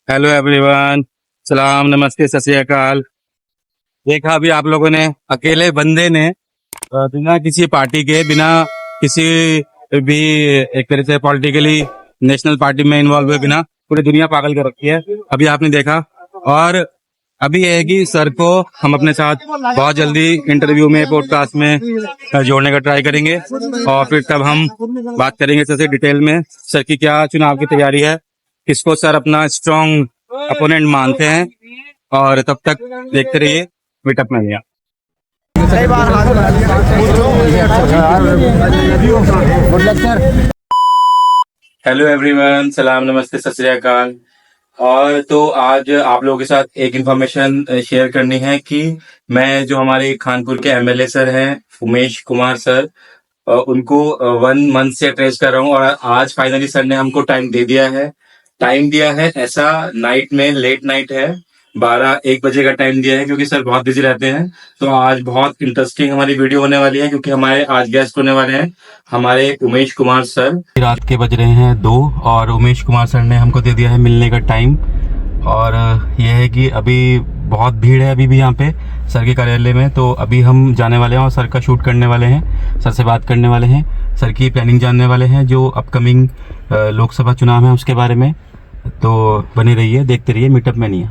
Hello everyone. सलाम, नमस्ते, सत श्री अकाल। देखा अभी आप लोगों ने, अकेले बंदे ने बिना किसी पार्टी के, बिना किसी भी एक तरह से पॉलिटिकली नेशनल पार्टी में इन्वॉल्व हुए बिना पूरी दुनिया पागल कर रखी है। अभी आपने देखा। और अभी यह है कि सर को हम अपने साथ बहुत जल्दी इंटरव्यू में, पॉडकास्ट में जोड़ने का ट्राई करेंगे और फिर तब हम बात करेंगे सर से डिटेल में, सर की क्या चुनाव की तैयारी है, किसको सर अपना स्ट्रॉन्ग अपोनेंट मानते हैं। और तब तक देखते रहिए मीटअप में भैया। हेलो एवरीवन, सलाम, नमस्ते, सत श्री अकाल। और तो आज आप लोगों के साथ एक इंफॉर्मेशन शेयर करनी है कि मैं जो हमारे खानपुर के एमएलए सर हैं, उमेश कुमार सर, उनको 1 मंथ से ट्रेस कर रहा हूँ। और आज फाइनली सर ने हमको टाइम दिया है ऐसा नाइट में, लेट नाइट है, 12-1 बजे का टाइम दिया है, क्योंकि सर बहुत बिजी रहते हैं। तो आज बहुत इंटरेस्टिंग हमारी वीडियो होने वाली है, क्योंकि हमारे आज गेस्ट होने वाले हैं हमारे उमेश कुमार सर। रात के बज रहे हैं 2 और उमेश कुमार सर ने हमको दे दिया है मिलने का टाइम। और यह है कि अभी बहुत भीड़ है अभी भी यहाँ पे सर के कार्यालय में। तो अभी हम जाने वाले हैं और सर का शूट करने वाले हैं, सर से बात करने वाले हैं, सर की प्लानिंग जानने वाले हैं जो अपकमिंग लोकसभा चुनाव है उसके बारे में। तो बने रहिए, देखते रहिए मीटअप में। नहीं है,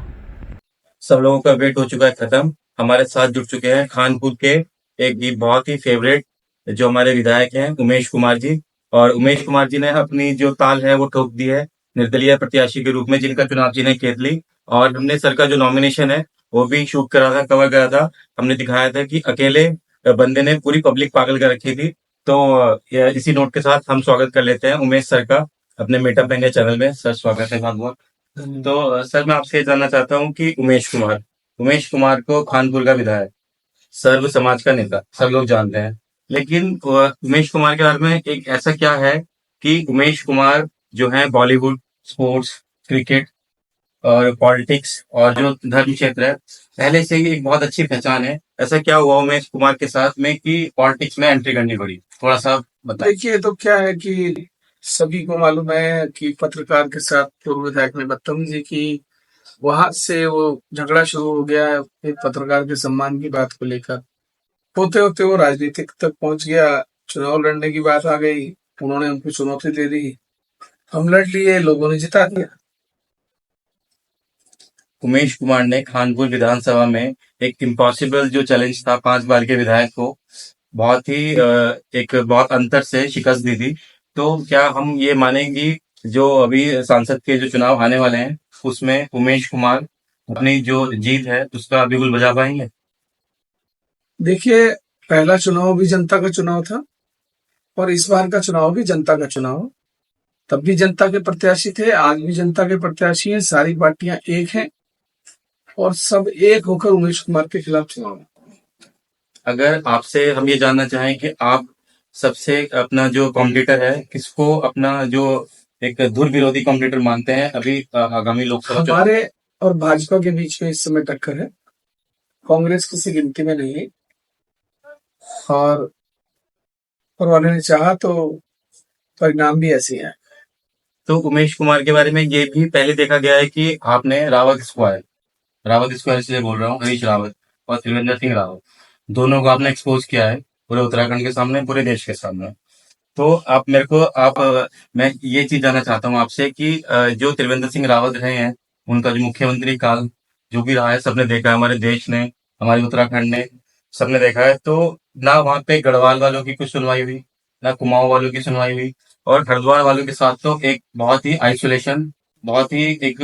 सब लोगों का वेट हो चुका है खत्म। हमारे साथ जुड़ चुके हैं खानपुर के एक ही बहुत ही फेवरेट जो हमारे विधायक हैं, उमेश कुमार जी। और उमेश कुमार जी ने अपनी जो ताल है वो ठोक दी है निर्दलीय प्रत्याशी के रूप में, जिनका चुनाव जी ने खेत ली। और हमने सर का जो नॉमिनेशन है वो भी शूट करा था, कवर करा था। हमने दिखाया था कि अकेले बंदे ने पूरी पब्लिक पागल कर रखी थी। तो इसी नोट के साथ हम स्वागत कर लेते हैं उमेश सर का अपने मीटअप इंडिया चैनल में। सर स्वागत है बहुत बहुत। तो सर मैं आपसे ये जानना चाहता हूँ कि उमेश कुमार को खानपुर का विधायक, सर्व समाज का नेता सब लोग जानते हैं। लेकिन उमेश कुमार के बारे में एक ऐसा क्या है कि उमेश कुमार जो है बॉलीवुड, स्पोर्ट्स, क्रिकेट और पॉलिटिक्स और जो धर्म क्षेत्र है, पहले से ही एक बहुत अच्छी पहचान है। ऐसा क्या हुआ उमेश कुमार के साथ में कि पॉलिटिक्स में एंट्री करनी पड़ी? थोड़ा सा बताइए। देखिए, तो क्या है कि सभी को मालूम है कि पत्रकार के साथ पूर्व विधायक ने बदतमीजी की। वहां से वो झगड़ा शुरू हो गया एक पत्रकार के सम्मान की बात को लेकर। होते होते वो राजनीतिक तक पहुंच गया। चुनाव लड़ने की बात आ गई, उन्होंने उनको चुनौती दे दी, हम लड़ लिए, लोगों ने जिता दिया। उमेश कुमार ने खानपुर विधानसभा में एक इम्पॉसिबल जो चैलेंज था, 5 बार के विधायक को बहुत ही एक बहुत अंतर से शिकस्त दी थी। तो क्या हम ये मानेंगे जो अभी सांसद के जो चुनाव आने वाले हैं उसमें उमेश कुमार अपनी जो जीत है उसका बिल्कुल बजा पाएंगे? देखिए, पहला चुनाव भी जनता का चुनाव था और इस बार का चुनाव भी जनता का चुनाव। तब भी जनता के प्रत्याशी थे, आज भी जनता के प्रत्याशी हैं। सारी पार्टियां एक हैं और सब एक होकर उमेश कुमार के खिलाफ चुनाव। अगर आपसे हम ये जानना चाहें कि आप सबसे अपना जो कॉम्पिटिटर है, किसको अपना जो एक धुर विरोधी कॉम्पिटिटर मानते हैं अभी आगामी लोकसभा चुनाव? हमारे और भाजपा के बीच में इस समय टक्कर है। कांग्रेस किसी गिनती में नहीं है और ऊपर वाले ने चाहा तो परिणाम भी ऐसे हैं। तो उमेश कुमार के बारे में ये भी पहले देखा गया है कि आपने रावत स्क्वायर से बोल रहा हूँ, हरीश रावत और त्रिवेंद्र सिंह रावत, दोनों को आपने एक्सपोज किया है पूरे उत्तराखंड के सामने, पूरे देश के सामने। तो आप मेरे को आप मैं ये चीज जानना चाहता हूँ आपसे कि जो त्रिवेंद्र सिंह रावत रहे हैं, उनका जो मुख्यमंत्री काल जो भी रहा है सबने देखा है, हमारे देश ने, हमारे उत्तराखंड ने, सबने देखा है। तो ना वहाँ पे गढ़वाल वालों की कुछ सुनवाई हुई, ना कुमाऊं वालों की सुनवाई हुई, और हरिद्वार वालों के साथ तो एक बहुत ही आइसोलेशन, बहुत ही एक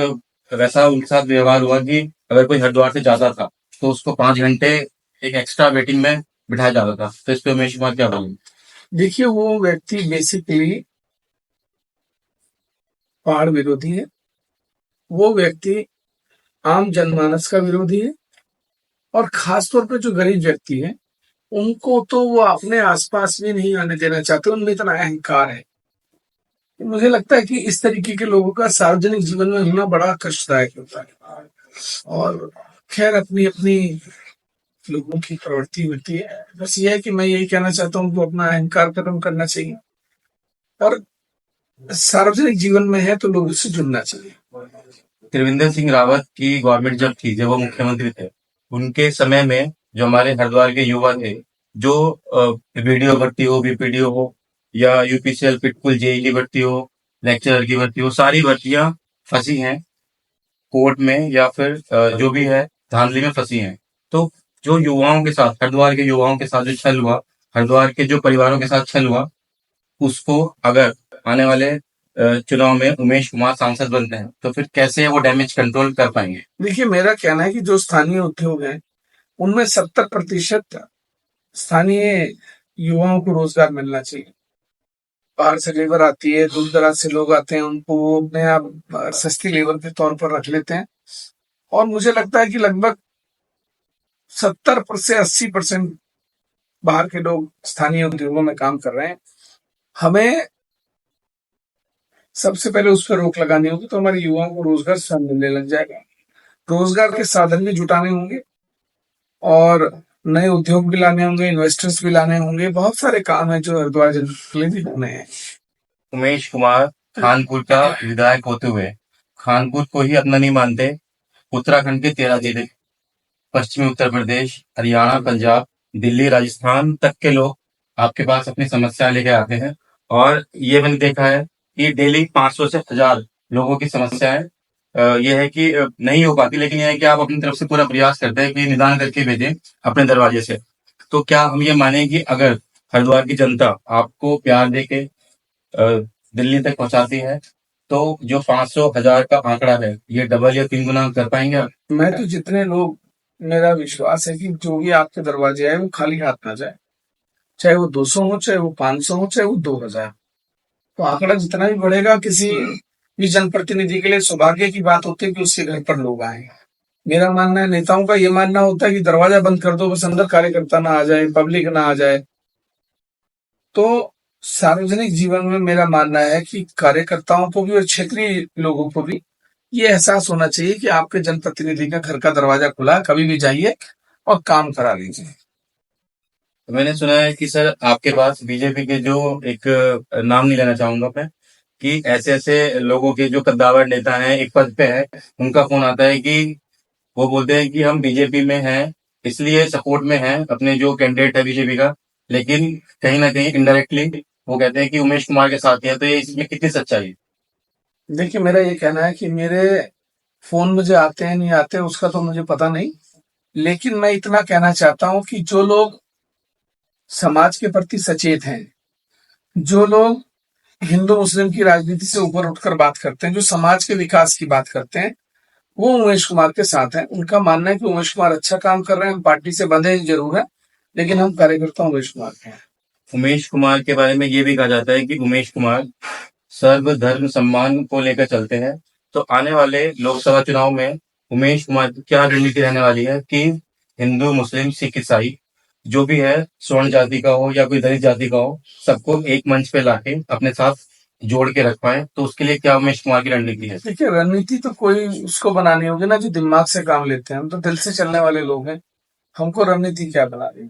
वैसा उनके साथ व्यवहार हुआ कि अगर कोई हरिद्वार से जाता था तो उसको 5 घंटे एक एक्स्ट्रा वेटिंग में बिठाया जाता था। तो इस पे उमेश कुमार क्या बोलेंगे? देखिए, वो व्यक्ति बेसिकली पहाड़ विरोधी है। वो व्यक्ति आम जनमानस का विरोधी है और खासतौर पर जो गरीब व्यक्ति है उनको तो वो अपने आसपास भी नहीं आने देना चाहते। उनमें इतना अहंकार है। मुझे लगता है कि इस तरीके के लोगों का सार्वजनिक जीवन में होना बड़ा कष्टदायक होता है। और खैर, अपनी अपनी लोगों की प्रवृत्ति होती है। बस ये है कि मैं यही कहना चाहता हूँ कि अपना अहंकार खत्म करना चाहिए और सार्वजनिक जीवन में है तो लोगों से जुड़ना चाहिए। त्रिवेंद्र सिंह रावत की गवर्नमेंट जब थी, जब वो मुख्यमंत्री थे, उनके समय में जो हमारे हरिद्वार के युवा थे, जो वीडियो भर्ती हो, बीपीडीओ हो, या यूपीसीएल, पिटकुल, जेई की भर्ती हो, लेक्चरर की भर्ती हो, सारी भर्तियां फंसी हैं कोर्ट में, या फिर जो भी है धांधली में फंसी हैं। तो जो युवाओं के साथ, हरिद्वार के युवाओं के साथ जो छल हुआ, हरिद्वार के जो परिवारों के साथ छल हुआ, उसको अगर आने वाले चुनाव में उमेश कुमार सांसद बनते हैं, तो फिर कैसे वो डैमेज कंट्रोल कर पाएंगे? देखिए, मेरा कहना है कि जो स्थानीय उद्योग हैं, उनमें 70% स्थानीय युवाओं को रोजगार मिलना चाहिए। बाहर से लेबर आती है, दूर दराज से लोग आते हैं, उनको वो अपने आप सस्ती लेबर के तौर पर रख लेते हैं। और मुझे लगता है कि लगभग 70 से 80% बाहर के लोग स्थानीय उद्योगों में काम कर रहे हैं। हमें सबसे पहले उस पर रोक लगानी होगी, तो हमारे युवाओं को रोजगार स्वयं मिलने लग जाएगा। रोजगार के साधन भी जुटाने होंगे और नए उद्योग भी लाने होंगे, इन्वेस्टर्स भी लाने होंगे। बहुत सारे काम है जो हरिद्वार जनपद के लिए भी होने हैं। उमेश कुमार खानपुर का विधायक होते हुए खानपुर को ही अपना नहीं मानते, उत्तराखंड के 13 जिले, पश्चिमी उत्तर प्रदेश, हरियाणा, पंजाब, दिल्ली, राजस्थान तक के लोग आपके पास अपनी समस्या लेके आते हैं। और ये मैंने देखा है कि डेली 500 से 1000 लोगों की समस्याएं ये है कि नहीं हो पाती, लेकिन ये है कि आप अपनी तरफ से पूरा प्रयास करते हैं कि निदान करके भेजें अपने दरवाजे से। तो क्या हम ये माने कि अगर हरिद्वार की जनता आपको प्यार दे के दिल्ली तक पहुंचाती है, तो जो 500 1000 का आंकड़ा है, ये डबल या 3 गुना कर पाएंगे आप? मैं तो जितने लोग, मेरा विश्वास है कि जो भी आपके दरवाजे आए वो खाली हाथ ना जाए। चाहे वो 200 हो, चाहे वो 500 हो, चाहे वो 2000। तो आंकड़ा जितना भी बढ़ेगा, किसी भी जनप्रतिनिधि के लिए सौभाग्य की बात होती है कि उसके घर पर लोग आए। मेरा मानना है, नेताओं का ये मानना होता है कि दरवाजा बंद कर दो, बस अंदर कार्यकर्ता ना आ जाए, पब्लिक ना आ जाए। तो सार्वजनिक जीवन में मेरा मानना है कि कार्यकर्ताओं को भी और क्षेत्रीय लोगों को भी ये एहसास होना चाहिए कि आपके जनप्रतिनिधि का घर का दरवाजा खुला है, कभी भी जाइए और काम करा लीजिए। तो मैंने सुना है कि सर आपके पास बीजेपी के जो एक नाम नहीं लेना चाहूंगा मैं, कि ऐसे ऐसे लोगों के जो कद्दावर नेता हैं, एक पद पे है, उनका फोन आता है कि वो बोलते हैं कि हम बीजेपी में हैं, इसलिए सपोर्ट में हैं अपने जो कैंडिडेट है बीजेपी का, लेकिन कहीं ना कहीं इनडायरेक्टली वो कहते हैं कि उमेश कुमार के साथ ही है। तो ये इसमें कितनी सच्चाई है? देखिए, मेरा ये कहना है कि मेरे फोन मुझे आते हैं नहीं आते उसका तो मुझे पता नहीं, लेकिन मैं इतना कहना चाहता हूं कि जो लोग समाज के प्रति सचेत हैं, जो लोग हिंदू मुस्लिम की राजनीति से ऊपर उठकर बात करते हैं, जो समाज के विकास की बात करते हैं, वो उमेश कुमार के साथ हैं। उनका मानना है कि उमेश कुमार अच्छा काम कर रहे हैं। हम पार्टी से बंधे जरूर है, लेकिन हम कार्यकर्ता उमेश कुमार के हैं। उमेश कुमार के बारे में ये भी कहा जाता है कि उमेश कुमार सर्वधर्म सम्मान को लेकर चलते हैं। तो आने वाले लोकसभा चुनाव में उमेश कुमार की क्या रणनीति रहने वाली है कि हिंदू, मुस्लिम, सिख, ईसाई जो भी है, स्वर्ण जाति का हो या कोई दलित जाति का हो, सबको एक मंच पे लाके अपने साथ जोड़ के रख पाए? तो उसके लिए क्या उमेश कुमार की रणनीति है? देखिए, रणनीति तो कोई उसको बनानी होगी ना जो दिमाग से काम लेते हैं। हम तो दिल से चलने वाले लोग हैं, हमको रणनीति क्या बना रही।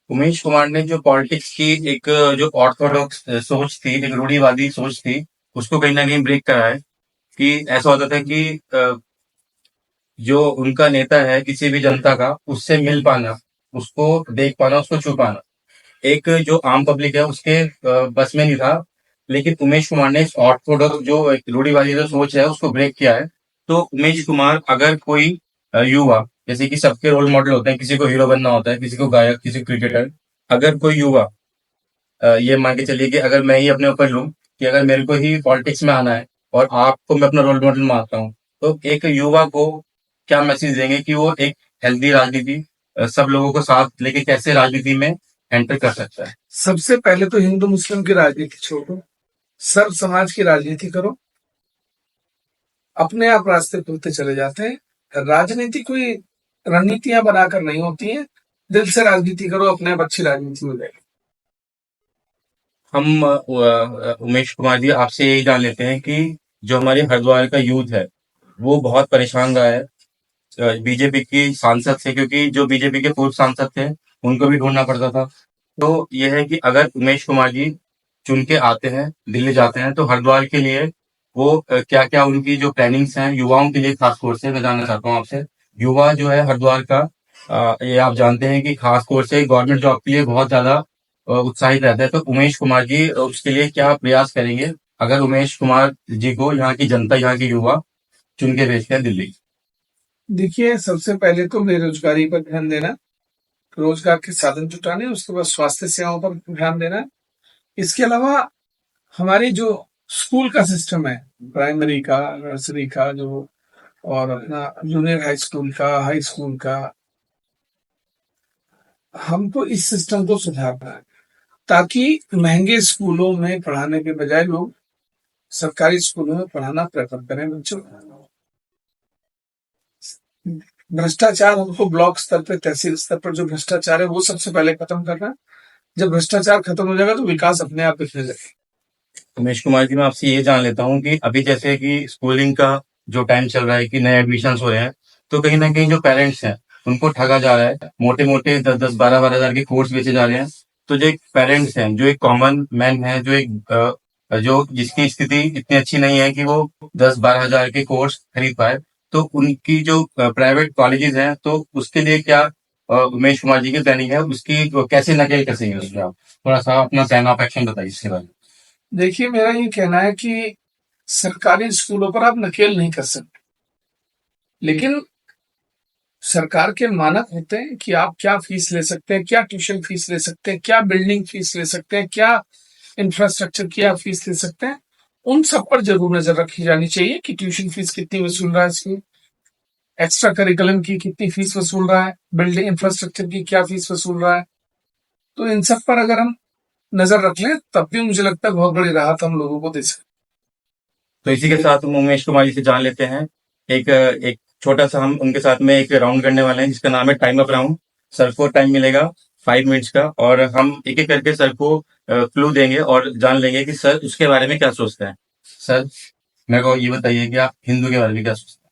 उमेश कुमार ने जो पॉलिटिक्स की एक जो ऑर्थोडॉक्स सोच थी, एक रूढ़िवादी सोच थी, उसको कहीं ना कहीं ब्रेक करा है। कि ऐसा होता था कि जो उनका नेता है किसी भी जनता का, उससे मिल पाना, उसको देख पाना, उसको छू पाना, एक जो आम पब्लिक है उसके बस में नहीं था। लेकिन उमेश कुमार ने इस ऑर्थोडॉक्स जो एक रूढ़िवादी जो सोच है उसको ब्रेक किया है। तो उमेश कुमार, अगर कोई युवा, जैसे कि सबके रोल मॉडल होते हैं, किसी को हीरो बनना होता है, किसी को गायक, किसी को क्रिकेटर, अगर कोई युवा ये मान के चलिए कि अगर मैं ही अपने ऊपर लूं कि अगर मेरे को ही पॉलिटिक्स में आना है और आपको मैं अपना रोल मॉडल मानता हूँ, तो एक युवा को क्या मैसेज देंगे कि वो एक हेल्दी राजनीति, सब लोगों को साथ लेके कैसे राजनीति में एंटर कर सकता है? सबसे पहले तो हिंदू मुस्लिम की राजनीति छोड़ो, सर्व समाज की राजनीति करो, अपने आप रास्ते खुलते चले जाते हैं। राजनीति कोई रणनीतियां बनाकर नहीं होती है। दिल से राजनीति करो, अपने आप अच्छी राजनीति हो जाएगी। हम उमेश कुमार जी आपसे यही जान लेते हैं कि जो हमारे हरिद्वार का यूथ है वो बहुत परेशान रहा है बीजेपी की सांसद से, क्योंकि जो बीजेपी के पूर्व सांसद थे उनको भी ढूंढना पड़ता था। तो यह है कि अगर उमेश कुमार जी चुन के आते हैं, दिल्ली जाते हैं, तो हरिद्वार के लिए वो क्या क्या उनकी जो प्लानिंग्स हैं युवाओं के लिए, खास तौर से मैं जानना चाहता हूँ आपसे। युवा जो है हरिद्वार का, ये आप जानते हैं कि खास तौर से गवर्नमेंट जॉब के लिए बहुत ज्यादा उत्साहित रहता है। तो उमेश कुमार जी उसके लिए क्या प्रयास करेंगे अगर उमेश कुमार जी को यहाँ की जनता, यहाँ की युवा चुन के भेजते हैं दिल्ली? देखिए, सबसे पहले तो बेरोजगारी पर ध्यान देना, रोजगार के साधन जुटाने, उसके बाद स्वास्थ्य सेवाओं पर ध्यान देना। इसके अलावा हमारे जो स्कूल का सिस्टम है, प्राइमरी का, नर्सरी का, जो और अपना जूनियर हाई स्कूल का, हाई स्कूल का, हमको इस सिस्टम को सुधारना है ताकि महंगे स्कूलों में पढ़ाने के बजाय लोग सरकारी स्कूलों में पढ़ाना प्रेफर करें बच्चों। भ्रष्टाचार हमको ब्लॉक स्तर पे, तहसील स्तर पर जो भ्रष्टाचार है वो सबसे पहले खत्म करना है। जब भ्रष्टाचार खत्म हो जाएगा तो विकास अपने आप दिखने लगेगा। उमेश कुमार जी, मैं आपसे ये जान लेता हूँ कि अभी जैसे कि स्कूलिंग का जो टाइम चल रहा है कि नए एडमिशन हो रहे हैं, तो कहीं ना कहीं जो पेरेंट्स हैं उनको ठगा जा रहा है। मोटे मोटे 10-10, 12-12 हजार के कोर्स बेचे जा रहे हैं। तो जो एक पेरेंट्स हैं, जो एक कॉमन मैन है, जो एक जो जिसकी स्थिति इतनी अच्छी नहीं है कि वो 10-12 हजार के कोर्स खरीद पाए, तो उनकी जो प्राइवेट कॉलेजेस हैं, तो उसके लिए क्या उमेश कुमार जी की प्लानिंग है, उसकी कैसे नकेल कसेंगे उसमें? आप थोड़ा सा अपना प्लान ऑफ एक्शन बताइए इसके बारे में। देखिए, मेरा ये कहना है कि सरकारी स्कूलों पर आप नकेल नहीं कर सकते, लेकिन सरकार के मानक होते हैं कि आप क्या फीस ले सकते हैं, क्या ट्यूशन फीस ले सकते हैं, क्या बिल्डिंग फीस ले सकते हैं, क्या इंफ्रास्ट्रक्चर की आप फीस ले सकते हैं। उन सब पर जरूर नजर रखी जानी चाहिए कि ट्यूशन फीस कितनी वसूल रहा है स्कूल, एक्स्ट्रा करिकुलम की कितनी फीस वसूल रहा है, बिल्डिंग इंफ्रास्ट्रक्चर की क्या फीस वसूल रहा है। तो इन सब पर अगर हम नजर रख लें तब भी मुझे लगता है बहुत बड़ी राहत हम लोगों को दे सकते। तो इसी के साथ हम उमेश कुमार जी से जान लेते हैं। एक एक छोटा सा हम उनके साथ में एक राउंड करने वाले हैं जिसका नाम है टाइम अप राउंड। सर को टाइम मिलेगा 5 मिनट्स का, और हम एक एक करके सर को क्लू देंगे और जान लेंगे कि सर उसके बारे में क्या सोचते हैं। सर, मेरे को ये बताइए कि आप हिंदू के बारे में क्या सोचते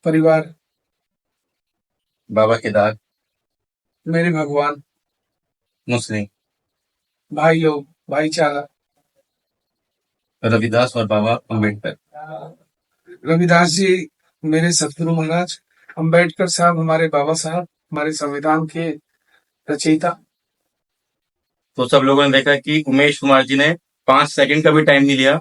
परिवार, हैं? बाबा केदार। मेरे भगवान, मुस्लिम। भाई लोग, भाईचारा। रविदास और बाबा अम्बेडकर। रविदास जी मेरे सतगुरु महाराज, अम्बेडकर साहब हमारे बाबा साहब, हमारे संविधान के रचयिता। तो सब लोगों ने देखा कि उमेश कुमार जी ने 5 सेकंड का भी टाइम नहीं लिया।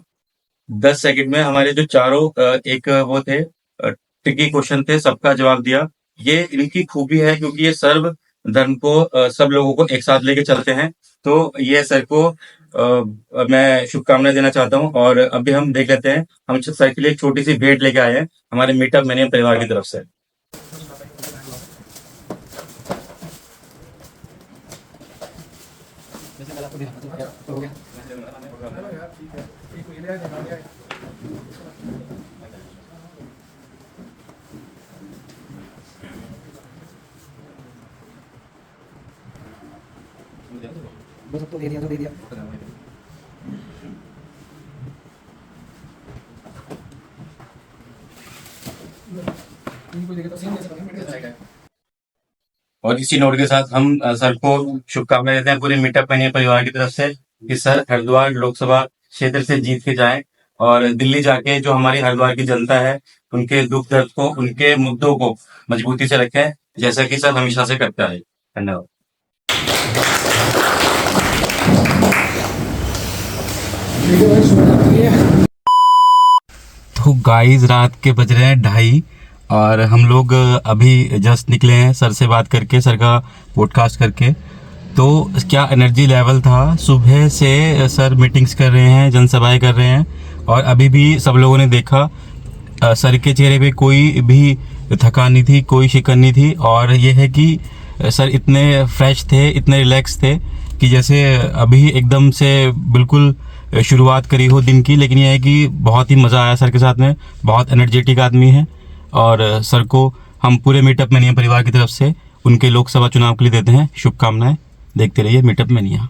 10 सेकंड में हमारे जो चारों एक वो थे ट्रिकी क्वेश्चन थे, सबका जवाब दिया। ये इनकी खूबी है क्योंकि ये सर्व धर्म को, सब लोगों को एक साथ लेके चलते हैं। तो ये सर को मैं शुभकामनाएं देना चाहता हूँ। और अभी हम देख लेते हैं, हम सर के लिए एक छोटी सी भेंट लेके आए हैं हमारे मीटअप मैनिया परिवार की तरफ से। बस अब तो दे दिया तो दे दिया। और इसी नोट के साथ हम सर को शुभकामनाएं देते हैं पूरे मीटअप मैनिया परिवार की तरफ से कि सर हरिद्वार लोकसभा क्षेत्र से जीत के जाएं और दिल्ली जाके जो हमारी हरिद्वार की जनता है उनके दुख दर्द को, उनके मुद्दों को मजबूती से रखें, जैसा कि सर हमेशा से करता है। धन्यवाद। तो गाइस, रात के बज रहे हैं 2:30 और हम लोग अभी जस्ट निकले हैं सर से बात करके, सर का पॉडकास्ट करके। तो क्या एनर्जी लेवल था, सुबह से सर मीटिंग्स कर रहे हैं, जनसभाएं कर रहे हैं, और अभी भी सब लोगों ने देखा सर के चेहरे पे कोई भी थकान नहीं थी, कोई शिकन नहीं थी। और ये है कि सर इतने फ्रेश थे, इतने रिलैक्स थे कि जैसे अभी एकदम से बिल्कुल शुरुआत करी हो दिन की। लेकिन यह है कि बहुत ही मज़ा आया सर के साथ में, बहुत एनर्जेटिक आदमी है। और सर को हम पूरे मीटअप मैनिया परिवार की तरफ से उनके लोकसभा चुनाव के लिए देते हैं शुभकामनाएं। देखते रहिए मीटअप मैनिया।